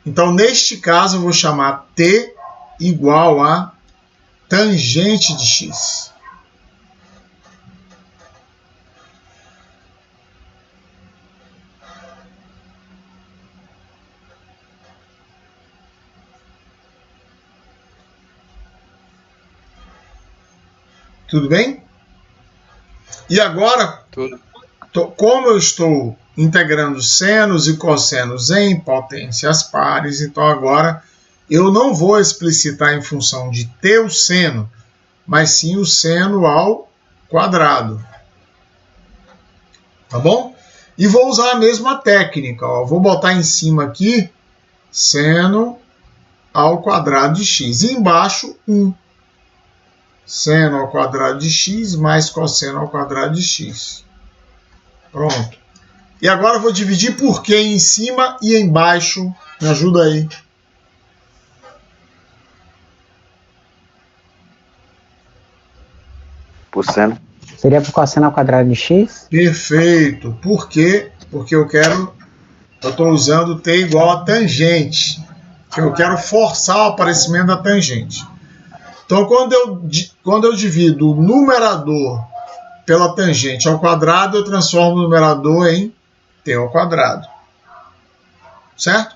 Então, neste caso, eu vou chamar T igual a tangente de x. Tudo bem? E agora, Tudo. como eu estou integrando senos e cossenos em potências pares, então agora eu não vou explicitar em função de t o seno, mas sim o seno ao quadrado. Tá bom? E vou usar a mesma técnica. Ó. Vou botar em cima aqui seno ao quadrado de x. E embaixo 1. Seno ao quadrado de x mais cosseno ao quadrado de x. Pronto. E agora eu vou dividir por quê em cima e embaixo. Me ajuda aí. Por seno. Seria por cosseno ao quadrado de x? Perfeito. Por quê? Porque eu estou usando t igual a tangente. Que eu quero forçar o aparecimento da tangente. Então, quando eu divido o numerador pela tangente ao quadrado, eu transformo o numerador em t ao quadrado. Certo?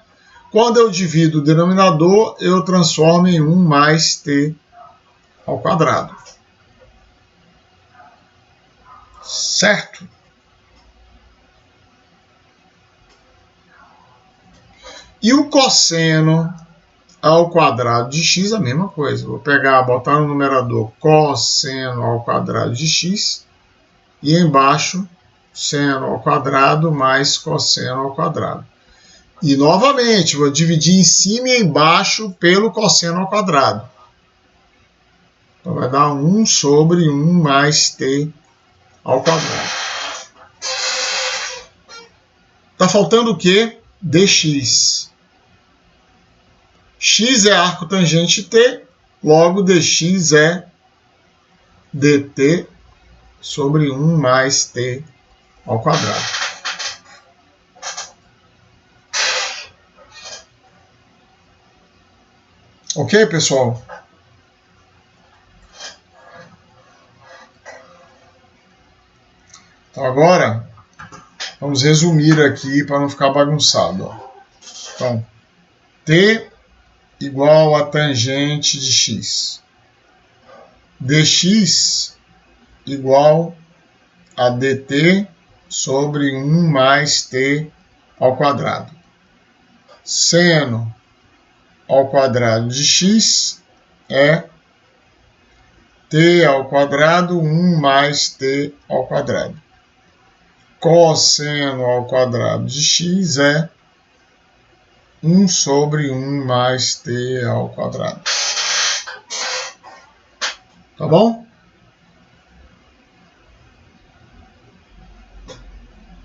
Quando eu divido o denominador, eu transformo em 1 mais t ao quadrado. Certo? E o cosseno ao quadrado de x, a mesma coisa. Vou botar no numerador cosseno ao quadrado de x e embaixo seno ao quadrado mais cosseno ao quadrado. E novamente, vou dividir em cima e embaixo pelo cosseno ao quadrado. Então vai dar 1 sobre 1 mais t ao quadrado. Está faltando o quê? Dx. X é arco tangente t, logo dx é dt sobre 1 mais t ao quadrado. Ok, pessoal? Então agora, vamos resumir aqui para não ficar bagunçado. Ó. Então, t igual a tangente de x. Dx igual a dt sobre 1 mais t ao quadrado. Seno ao quadrado de x é t ao quadrado 1 mais t ao quadrado. Cosseno ao quadrado de x é 1 sobre 1 mais t ao quadrado. Tá bom?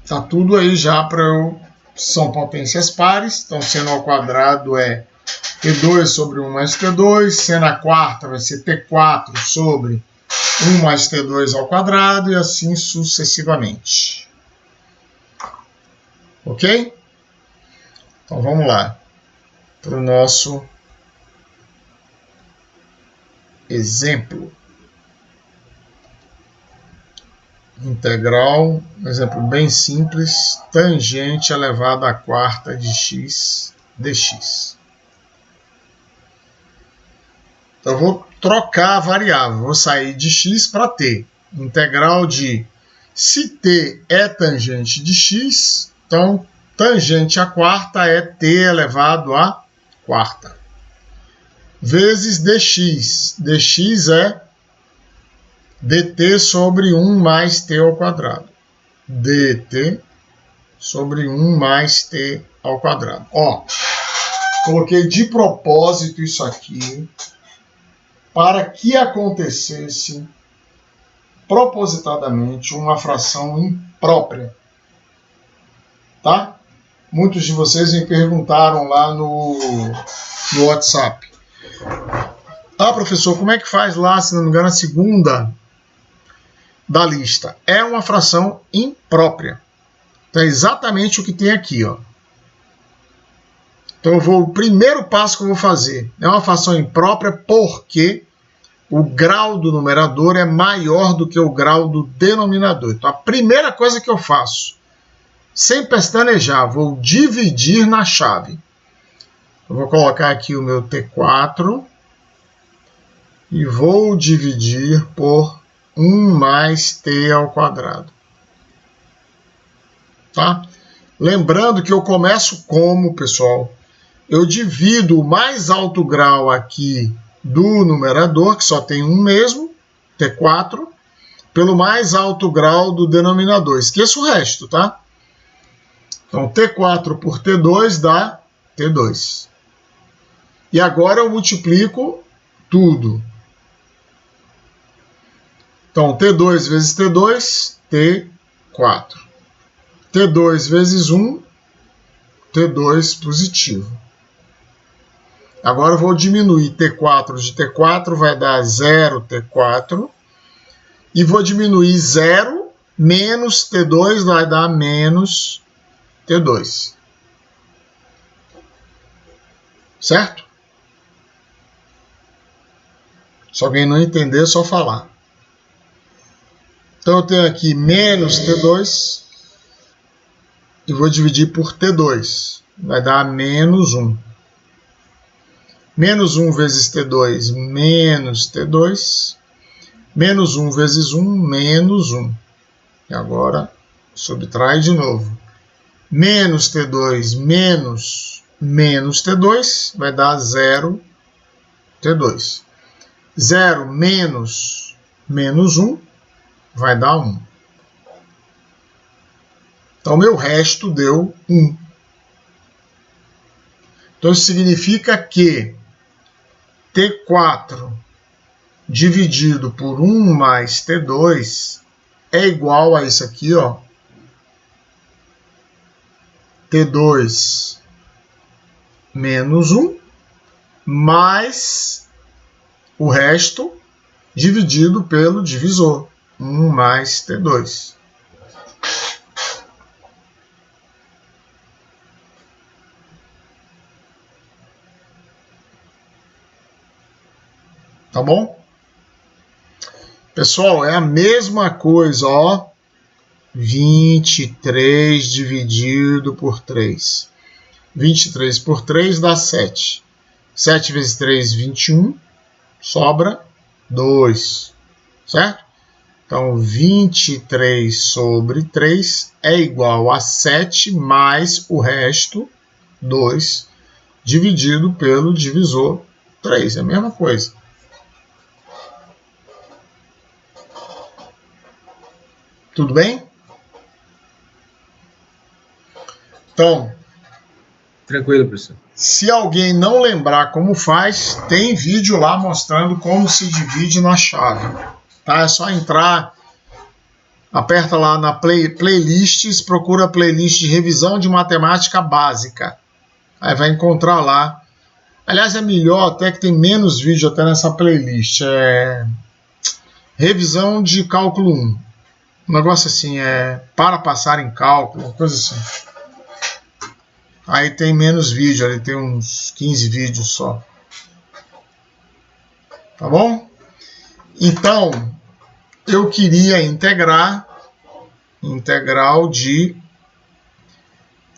Tá tudo aí já para eu... São potências pares. Então, seno ao quadrado é T2 sobre 1 mais T2. Seno à quarta vai ser T4 sobre 1 mais T2 ao quadrado e assim sucessivamente. Ok? Então vamos lá para o nosso exemplo. Integral, um exemplo bem simples, tangente elevado à quarta de x dx. Então eu vou trocar a variável, vou sair de x para t. Integral de, se t é tangente de x, então tangente à quarta é t elevado à quarta. Vezes dx. dx é dt sobre 1 mais t ao quadrado. dt sobre 1 mais t ao quadrado. Ó, coloquei de propósito isso aqui para que acontecesse propositadamente uma fração imprópria. Tá? Muitos de vocês me perguntaram lá no WhatsApp. Ah, professor, como é que faz lá, se não me engano, a segunda da lista? É uma fração imprópria. Então é exatamente o que tem aqui, ó. Então o primeiro passo que eu vou fazer é uma fração imprópria porque o grau do numerador é maior do que o grau do denominador. Então a primeira coisa que eu faço, sem pestanejar, vou dividir na chave. Eu vou colocar aqui o meu T4 e vou dividir por 1 mais t ao quadrado. Tá? Lembrando que eu começo como, pessoal? Eu divido o mais alto grau aqui do numerador, que só tem um mesmo, T4, pelo mais alto grau do denominador. Esqueça o resto, tá? Então, T4 por T2 dá T2. E agora eu multiplico tudo. Então, T2 vezes T2, T4. T2 vezes 1, T2 positivo. Agora eu vou diminuir T4 de T4, vai dar 0 T4. E vou diminuir 0 menos T2, vai dar menos T2. Certo? Se alguém não entender, é só falar. Então eu tenho aqui menos T2 e vou dividir por T2. Vai dar menos 1. Menos 1 vezes T2, menos T2. Menos 1 vezes 1, menos 1. E agora subtrai de novo. Menos T2 menos T2 vai dar 0 T2. 0 menos 1 vai dar 1. Então, meu resto deu 1. Então, isso significa que T4 dividido por 1 mais T2 é igual a isso aqui, ó. T2 menos 1 mais o resto dividido pelo divisor. 1 mais T2. Tá bom? Pessoal, é a mesma coisa, ó. 23 dividido por 3. 23 por 3 dá 7. 7 vezes 3, 21. Sobra 2. Certo? Então, 23 sobre 3 é igual a 7 mais o resto, 2, dividido pelo divisor 3. É a mesma coisa. Tudo bem? Então, Tranquilo, professor. se alguém não lembrar como faz, tem vídeo lá mostrando como se divide na chave. Tá? É só entrar, aperta lá na playlists, procura a playlist de revisão de matemática básica. Aí vai encontrar lá. Aliás, é melhor até que tem menos vídeo até nessa playlist. Revisão de cálculo 1. Um negócio assim, para passar em cálculo, uma coisa assim. Aí tem menos vídeo, ali tem uns 15 vídeos só. Tá bom? Então, eu queria integrar integral de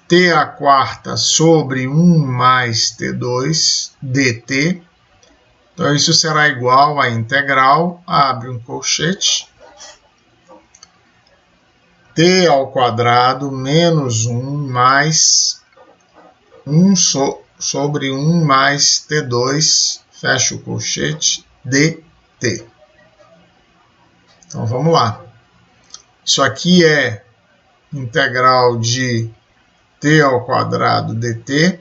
t à quarta sobre 1 mais t2 dt. Então, isso será igual a integral, abre um colchete, t ao quadrado menos 1 mais 1 sobre 1 mais t2, fecha o colchete, dt. Então, vamos lá. Isso aqui é integral de t ao quadrado dt,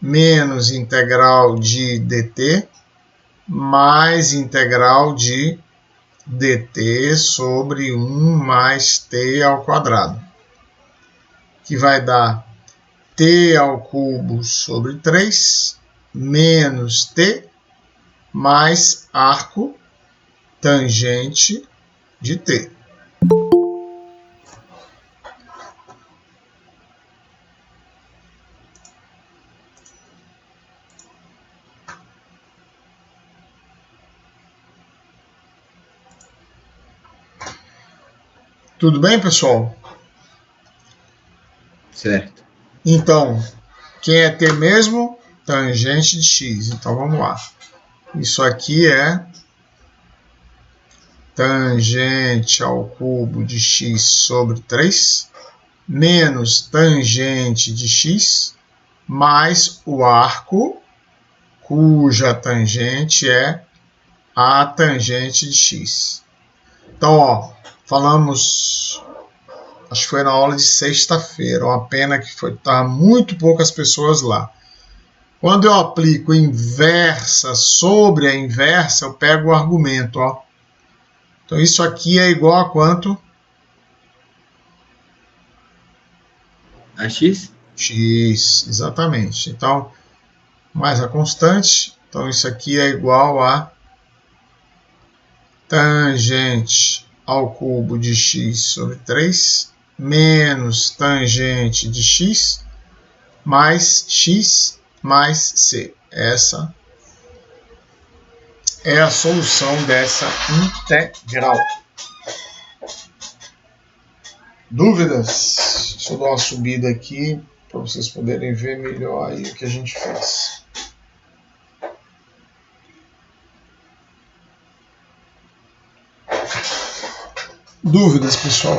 menos integral de dt, mais integral de dt sobre 1 mais t ao quadrado, que vai dar t ao cubo sobre 3, menos t, mais arco tangente de t. Tudo bem, pessoal? Certo. Então, quem é t mesmo? Tangente de x. Então, vamos lá. Isso aqui é tangente ao cubo de x sobre 3, menos tangente de x, mais o arco, cuja tangente é a tangente de x. Então, ó, falamos, acho que foi na aula de sexta-feira, uma pena que estavam muito poucas pessoas lá. Quando eu aplico inversa sobre a inversa, eu pego o argumento, ó. Então, isso aqui é igual a quanto? A x? X, exatamente. Então, mais a constante. Então, isso aqui é igual a tangente ao cubo de x sobre 3, menos tangente de x, mais x mais c. Essa é a solução dessa integral. Dúvidas? Deixa eu dar uma subida aqui para vocês poderem ver melhor aí o que a gente fez. Dúvidas, pessoal?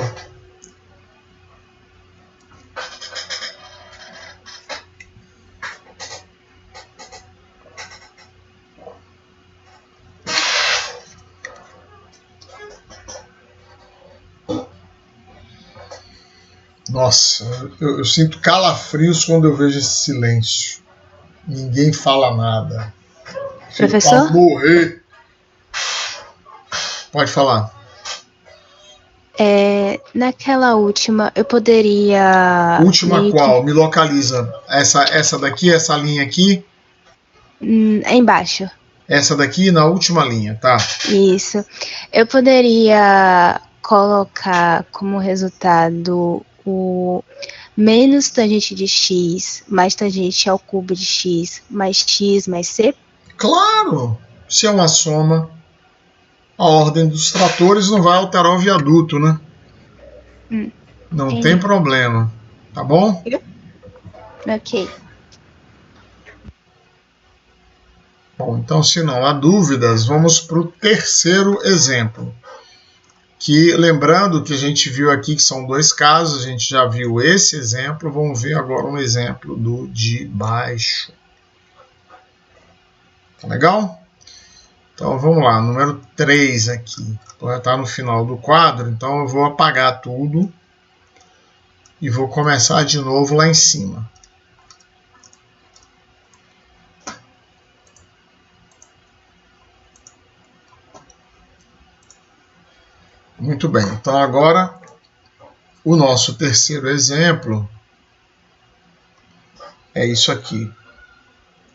Nossa, eu sinto calafrios quando eu vejo esse silêncio. Ninguém fala nada. Professor? Pra morrer. Pode falar. Naquela última, eu poderia... Última qual? Me localiza. Essa daqui, essa linha aqui? É embaixo. Essa daqui na última linha, tá? Isso. Eu poderia colocar como resultado o menos tangente de x mais tangente ao cubo de x mais c? Claro! Se é uma soma, a ordem dos tratores não vai alterar o viaduto, né? Não tem problema. Tá bom? Ok. Bom, então, se não há dúvidas, vamos para o terceiro exemplo. Que, lembrando que a gente viu aqui que são dois casos, a gente já viu esse exemplo, vamos ver agora um exemplo do de baixo. Tá legal? Então, vamos lá, número 3 aqui. Então, já está no final do quadro, então eu vou apagar tudo e vou começar de novo lá em cima. Muito bem, então agora o nosso terceiro exemplo é isso aqui.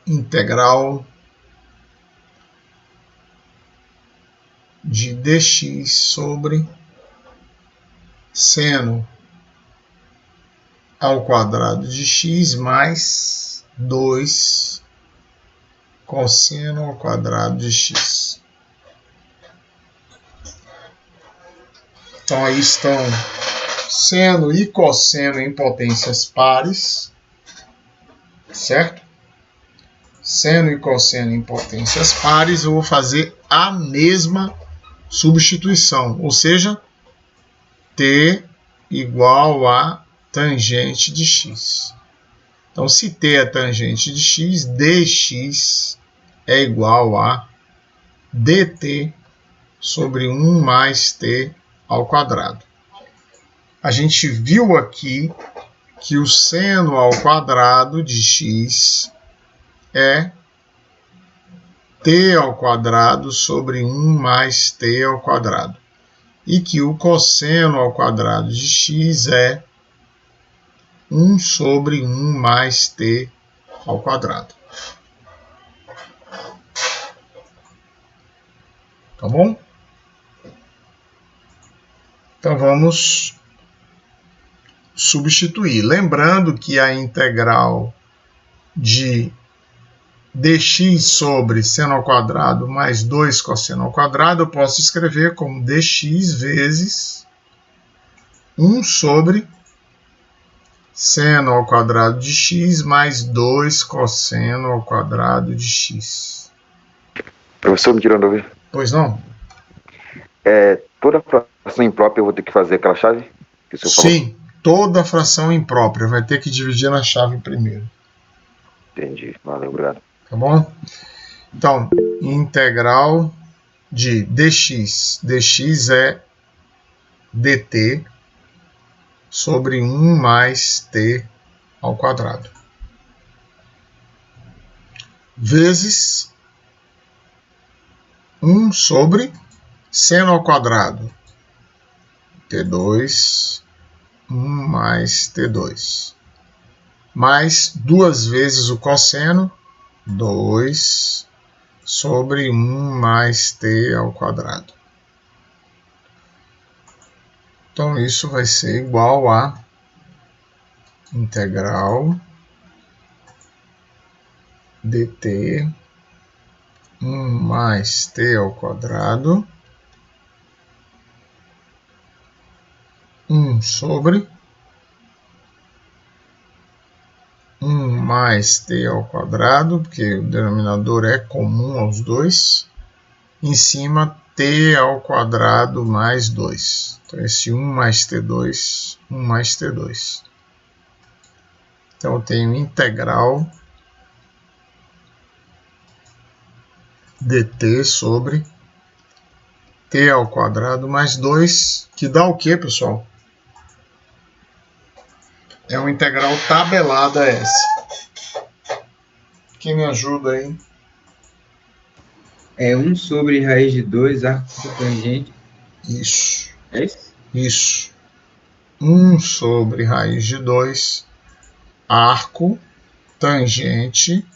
Integral de dx sobre seno ao quadrado de x mais 2 cosseno ao quadrado de x. Então aí estão seno e cosseno em potências pares, certo? Seno e cosseno em potências pares, eu vou fazer a mesma substituição, ou seja, t igual a tangente de x. Então, se t é tangente de x, dx é igual a dt sobre 1 mais t ao quadrado. A gente viu aqui que o seno ao quadrado de x é t ao quadrado sobre 1 mais t ao quadrado. E que o cosseno ao quadrado de x é 1 sobre 1 mais t ao quadrado. Tá bom? Então vamos substituir. Lembrando que a integral de dx sobre seno ao quadrado mais 2 cosseno ao quadrado, eu posso escrever como dx vezes 1 sobre seno ao quadrado de x mais 2 cosseno ao quadrado de x. Professor, me tirando ouvir. Pois não? Toda fração imprópria eu vou ter que fazer aquela chave que o senhor falou? Sim, toda fração imprópria vai ter que dividir na chave primeiro. Entendi, valeu, obrigado. Tá bom? Então, integral de dx. dx é dt sobre 1 mais t ao quadrado. Vezes 1 sobre seno ao quadrado. T2, 1 mais T2. Mais 2 vezes o cosseno, 2 sobre 1 mais T ao quadrado. Então, isso vai ser igual a integral dt 1 mais T ao quadrado 1 sobre 1 mais t ao quadrado, porque o denominador é comum aos dois, em cima t ao quadrado mais 2. Então, esse 1 mais t2, 1 mais t2. Então, eu tenho integral dt sobre t ao quadrado mais 2, que dá o quê, pessoal? É uma integral tabelada essa. Quem me ajuda aí? É 1 sobre raiz de 2 arco tangente. Isso. É isso? Isso. 1 sobre raiz de 2 arco tangente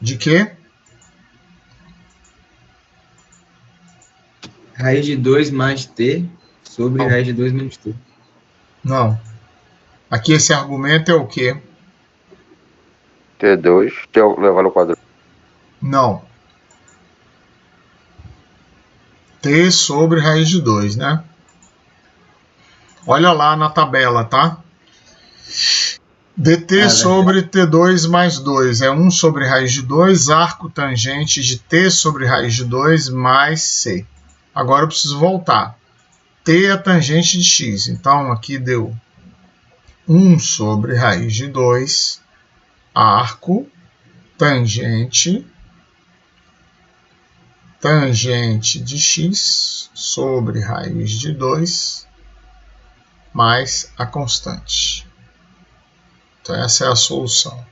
de quê? Raiz de 2 mais t sobre raiz de 2 menos t. Não. Aqui esse argumento é o quê? T2, T elevado ao quadrado. Não. T sobre raiz de 2, né? Olha lá na tabela, tá? dt sobre t2 mais 2 é 1 sobre raiz de 2, arco tangente de t sobre raiz de 2 mais c. Agora eu preciso voltar. T é tangente de x, então aqui deu 1 sobre raiz de 2, arco, tangente de x sobre raiz de 2, mais a constante. Então essa é a solução.